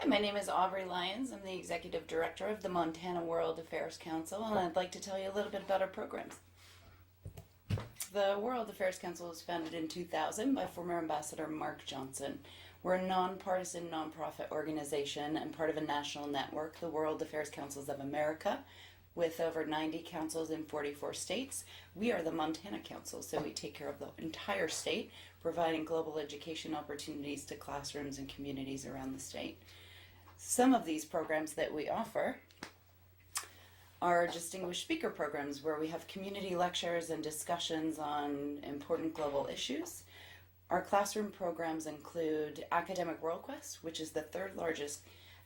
Hi, my name is Aubrey Lyons. I'm the Executive Director of the Montana World Affairs Council, and I'd like to tell you a little bit about our programs. The World Affairs Council was founded in 2000 by former Ambassador Mark Johnson. We're a nonpartisan nonprofit organization and part of a national network, the World Affairs Councils of America, with over 90 councils in 44 states. We are the Montana Council, so we take care of the entire state, providing global education opportunities to classrooms and communities around the state. Some of these programs that we offer are distinguished speaker programs where we have community lectures and discussions on important global issues. Our classroom programs include Academic World Quest, which is the third largest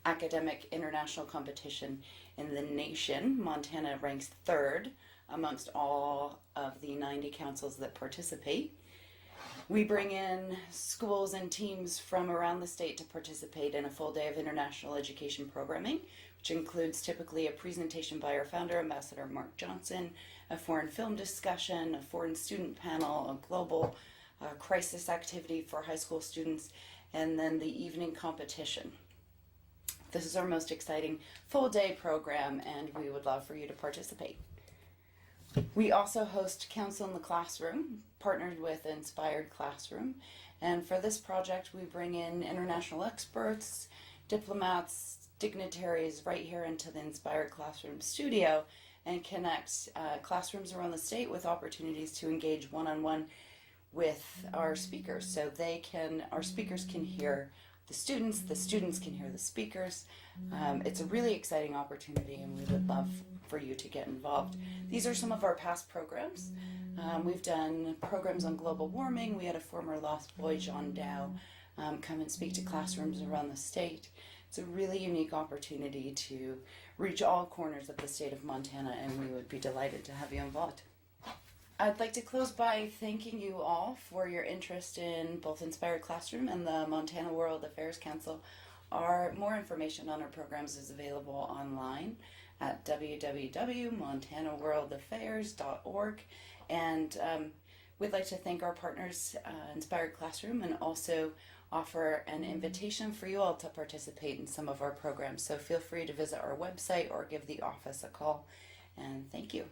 academic international competition in the nation. Montana ranks third amongst all of the 90 councils that participate. We bring in schools and teams from around the state to participate in a full day of international education programming, which includes typically a presentation by our founder, Ambassador Mark Johnson, a foreign film discussion, a foreign student panel, a global crisis activity for high school students, and then the evening competition. This is our most exciting full day program, and we would love for you to participate. We also host Council in the Classroom, partnered with Inspired Classroom. And for this project, we bring in international experts, diplomats, dignitaries right here into the Inspired Classroom studio and connect classrooms around the state with opportunities to engage one-on-one with our speakers. So our speakers can hear the students can hear the speakers. It's a really exciting opportunity, and we would love for you to get involved. These are some of our past programs. We've done programs on global warming. We had a former Lost Boy, John Dow, come and speak to classrooms around the state. It's a really unique opportunity to reach all corners of the state of Montana, and we would be delighted to have you involved. I'd like to close by thanking you all for your interest in both Inspired Classroom and the Montana World Affairs Council. More information on our programs is available online at www.montanaworldaffairs.org. And we'd like to thank our partners, Inspired Classroom, and also offer an invitation for you all to participate in some of our programs. So feel free to visit our website or give the office a call. And thank you.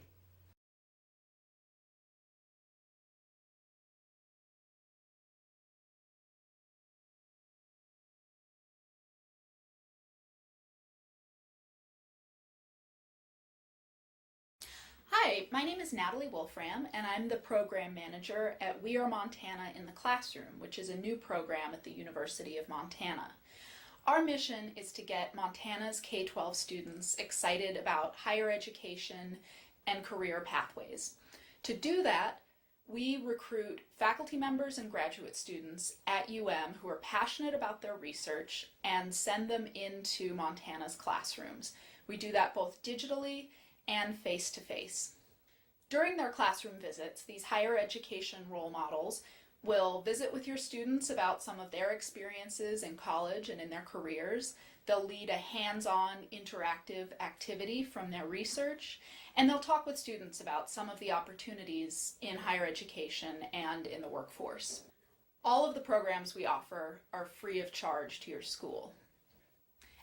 Hi, my name is Natalie Wolfram, and I'm the program manager at We Are Montana in the Classroom, which is a new program at the University of Montana. Our mission is to get Montana's K-12 students excited about higher education and career pathways. To do that, we recruit faculty members and graduate students at UM who are passionate about their research and send them into Montana's classrooms. We do that both digitally and face-to-face. During their classroom visits, these higher education role models will visit with your students about some of their experiences in college and in their careers. They'll lead a hands-on interactive activity from their research, and they'll talk with students about some of the opportunities in higher education and in the workforce. All of the programs we offer are free of charge to your school.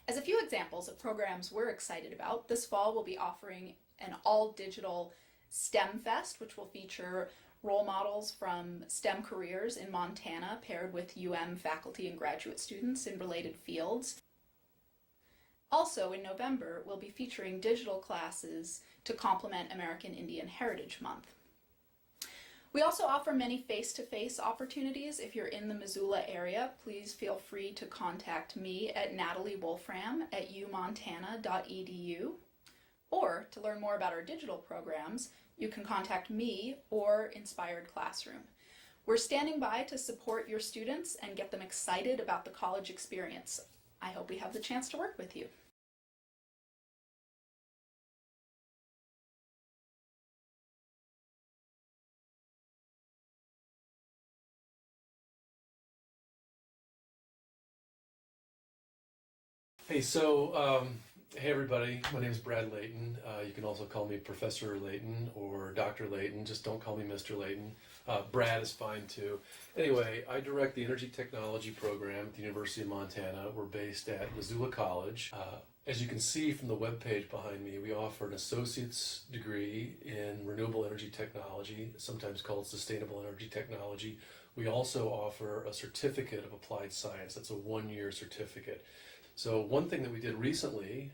As a few examples of programs we're excited about, this fall we'll be offering an all-digital STEM Fest, which will feature role models from STEM careers in Montana paired with UM faculty and graduate students in related fields. Also in November, we'll be featuring digital classes to complement American Indian Heritage Month. We also offer many face-to-face opportunities. If you're in the Missoula area, please feel free to contact me at nataliewolfram@umontana.edu. Or to learn more about our digital programs, you can contact me or Inspired Classroom. We're standing by to support your students and get them excited about the college experience. I hope we have the chance to work with you. Hey, so Hey everybody, my name is Brad Layton. You can also call me Professor Layton or Dr. Layton, just don't call me Mr. Layton. Brad is fine too. Anyway, I direct the Energy Technology program at the University of Montana. We're based at Missoula College. As you can see from the webpage behind me, we offer an associate's degree in renewable energy technology, sometimes called sustainable energy technology. We also offer a certificate of applied science. That's a one-year certificate. So one thing that we did recently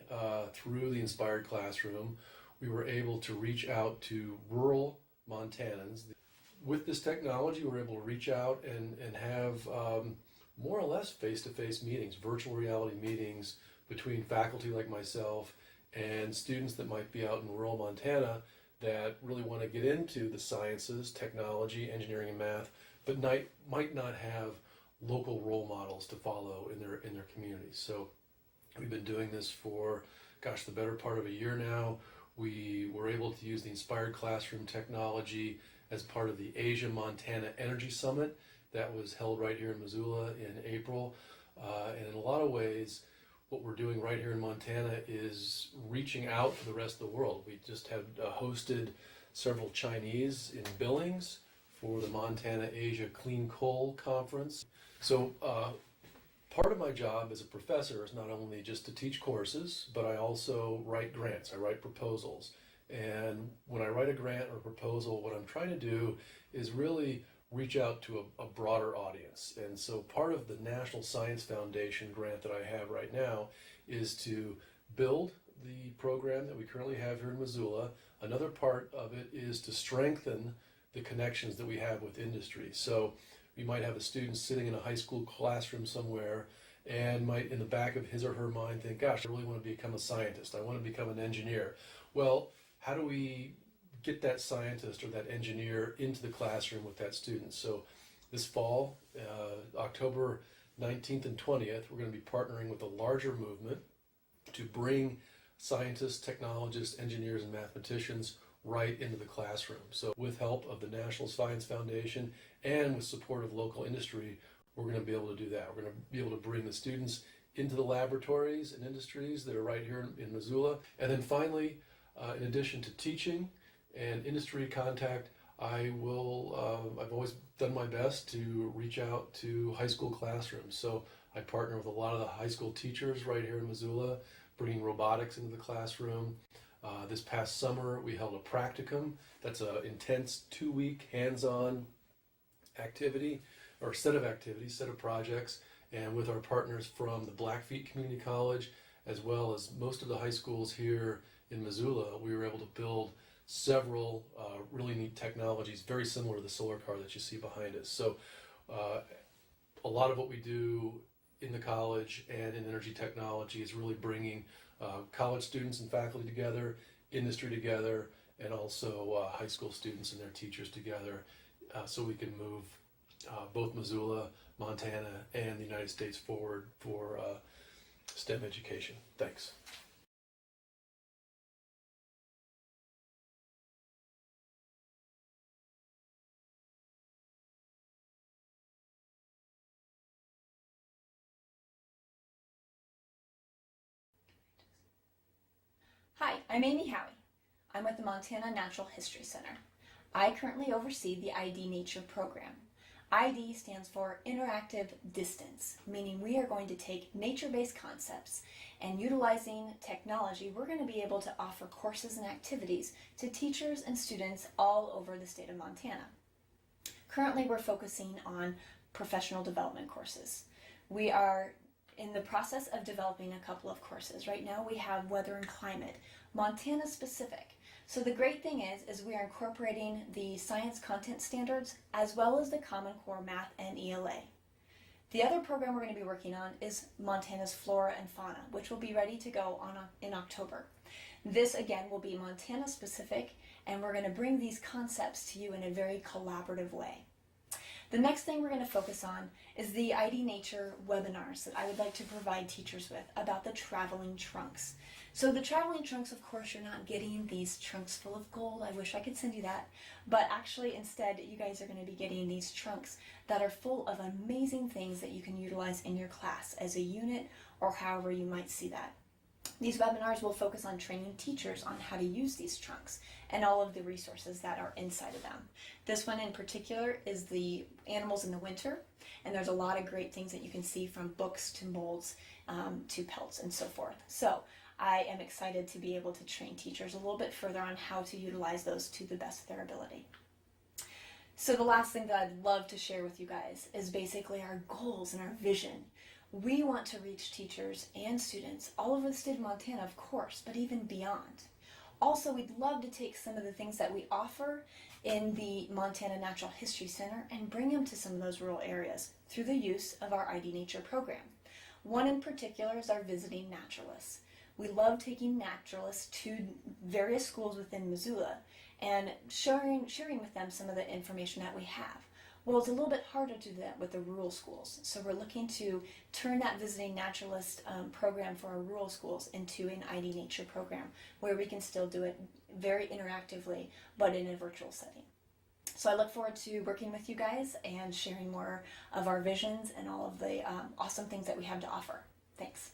through the Inspired Classroom, we were able to reach out to rural Montanans. With this technology, we're able to reach out and have more or less face-to-face meetings, virtual reality meetings between faculty like myself and students that might be out in rural Montana that really want to get into the sciences, technology, engineering, and math, but might not have local role models to follow in their communities. So we've been doing this for, the better part of a year now. We were able to use the Inspired Classroom technology as part of the Asia Montana Energy Summit that was held right here in Missoula in April. And in a lot of ways, what we're doing right here in Montana is reaching out to the rest of the world. We just had hosted several Chinese in Billings for the Montana Asia Clean Coal Conference. So part of my job as a professor is not only just to teach courses, but I also write grants, I write proposals. And when I write a grant or proposal, what I'm trying to do is really reach out to a broader audience. And so part of the National Science Foundation grant that I have right now is to build the program that we currently have here in Missoula. Another part of it is to strengthen the connections that we have with industry. So we might have a student sitting in a high school classroom somewhere and might in the back of his or her mind think, I really want to become a scientist. I want to become an engineer. Well, how do we get that scientist or that engineer into the classroom with that student? So this fall, October 19th and 20th, we're going to be partnering with a larger movement to bring scientists, technologists, engineers, and mathematicians right into the classroom. So with help of the National Science Foundation and with support of local industry, we're going to be able to do that. We're going to be able to bring the students into the laboratories and industries that are right here in Missoula. And then finally, in addition to teaching and industry contact, I've always done my best to reach out to high school classrooms. So I partner with a lot of the high school teachers right here in Missoula, bringing robotics into the classroom. This past summer, we held a practicum. That's an intense 2-week hands-on activity, or set of projects. And with our partners from the Blackfeet Community College, as well as most of the high schools here in Missoula, we were able to build several really neat technologies, very similar to the solar car that you see behind us. So a lot of what we do in the college and in energy technology is really bringing college students and faculty together, industry together, and also high school students and their teachers together, so we can move both Missoula, Montana, and the United States forward for STEM education. Thanks. Hi, I'm Amy Howie. I'm with the Montana Natural History Center. I currently oversee the ID Nature program. ID stands for Interactive Distance, meaning we are going to take nature-based concepts and utilizing technology, we're going to be able to offer courses and activities to teachers and students all over the state of Montana. Currently, we're focusing on professional development courses. We are in the process of developing a couple of courses. Right now we have weather and climate, Montana specific. So the great thing is we are incorporating the science content standards as well as the Common Core Math and ELA. The other program we're going to be working on is Montana's Flora and Fauna, which will be ready to go in October. This again will be Montana specific, and we're going to bring these concepts to you in a very collaborative way. The next thing we're going to focus on is the ID Nature webinars that I would like to provide teachers with about the traveling trunks. So the traveling trunks, of course, you're not getting these trunks full of gold. I wish I could send you that. But actually, instead, you guys are going to be getting these trunks that are full of amazing things that you can utilize in your class as a unit or however you might see that. These webinars will focus on training teachers on how to use these trunks and all of the resources that are inside of them. This one in particular is the animals in the winter, and there's a lot of great things that you can see, from books to molds to pelts and so forth. So I am excited to be able to train teachers a little bit further on how to utilize those to the best of their ability. So the last thing that I'd love to share with you guys is basically our goals and our vision. We want to reach teachers and students all over the state of Montana, of course, but even beyond. Also, we'd love to take some of the things that we offer in the Montana Natural History Center and bring them to some of those rural areas through the use of our ID Nature program. One in particular is our visiting naturalists. We love taking naturalists to various schools within Missoula and sharing with them some of the information that we have. Well, it's a little bit harder to do that with the rural schools, so we're looking to turn that visiting naturalist program for our rural schools into an ID Nature program where we can still do it very interactively, but in a virtual setting. So I look forward to working with you guys and sharing more of our visions and all of the awesome things that we have to offer. Thanks.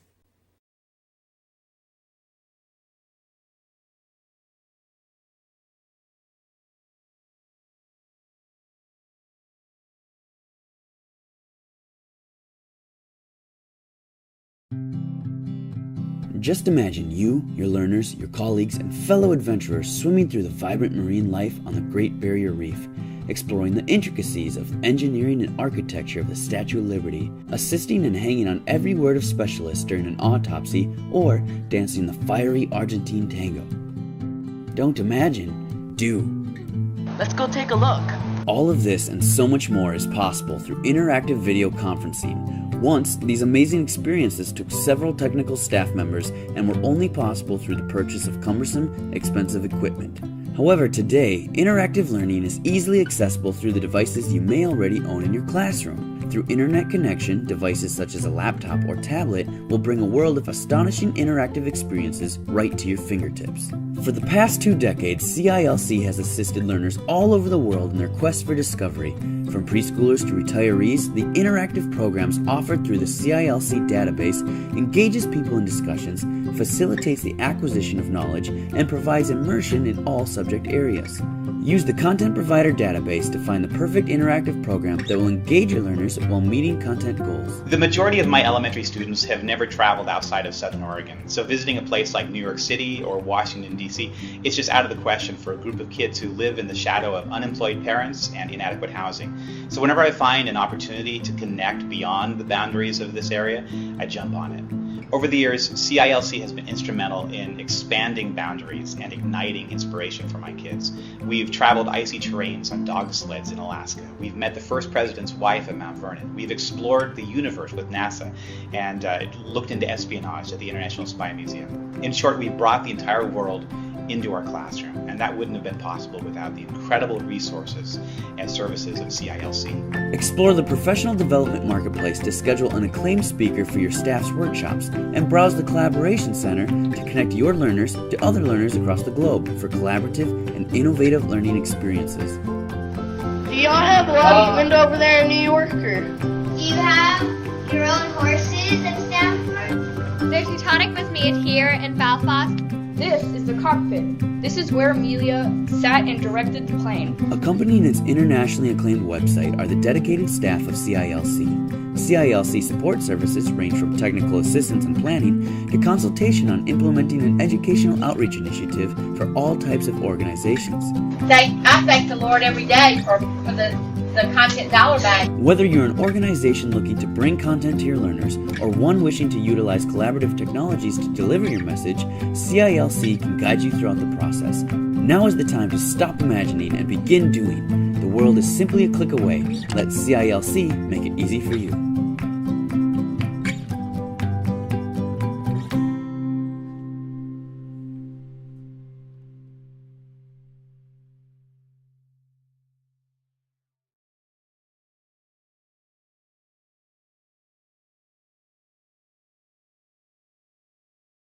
Just imagine you, your learners, your colleagues, and fellow adventurers swimming through the vibrant marine life on the Great Barrier Reef, exploring the intricacies of engineering and architecture of the Statue of Liberty, assisting and hanging on every word of specialists during an autopsy, or dancing the fiery Argentine tango. Don't imagine, do. Let's go take a look. All of this and so much more is possible through interactive video conferencing. Once, these amazing experiences took several technical staff members and were only possible through the purchase of cumbersome, expensive equipment. However, today, interactive learning is easily accessible through the devices you may already own in your classroom. Through internet connection, devices such as a laptop or tablet will bring a world of astonishing interactive experiences right to your fingertips. For the past 2 decades, CILC has assisted learners all over the world in their quest for discovery. From preschoolers to retirees, the interactive programs offered through the CILC database engages people in discussions, facilitates the acquisition of knowledge, and provides immersion in all subject areas. Use the Content Provider database to find the perfect interactive program that will engage your learners while meeting content goals. The majority of my elementary students have never traveled outside of Southern Oregon, so visiting a place like New York City or Washington, D.C., it's just out of the question for a group of kids who live in the shadow of unemployed parents and inadequate housing. So whenever I find an opportunity to connect beyond the boundaries of this area, I jump on it. Over the years, CILC has been instrumental in expanding boundaries and igniting inspiration for my kids. We've traveled icy terrains on dog sleds in Alaska. We've met the first president's wife at Mount Vernon. We've explored the universe with NASA and looked into espionage at the International Spy Museum. In short, we brought the entire world into our classroom, and that wouldn't have been possible without the incredible resources and services of CILC. Explore the professional development marketplace to schedule an acclaimed speaker for your staff's workshops, and browse the Collaboration Center to connect your learners to other learners across the globe for collaborative and innovative learning experiences. Do y'all have lunch over there in New York? Or? Do you have your own horses at Stanford? The Teutonic was made here in Belfast. This is the cockpit. This is where Amelia sat and directed the plane. Accompanying its internationally acclaimed website are the dedicated staff of CILC. CILC support services range from technical assistance and planning to consultation on implementing an educational outreach initiative for all types of organizations. I thank the Lord every day for the content dollar bag. Whether you're an organization looking to bring content to your learners or one wishing to utilize collaborative technologies to deliver your message, CILC can guide you throughout the process. Now is the time to stop imagining and begin doing. The world is simply a click away. Let CILC make it easy for you.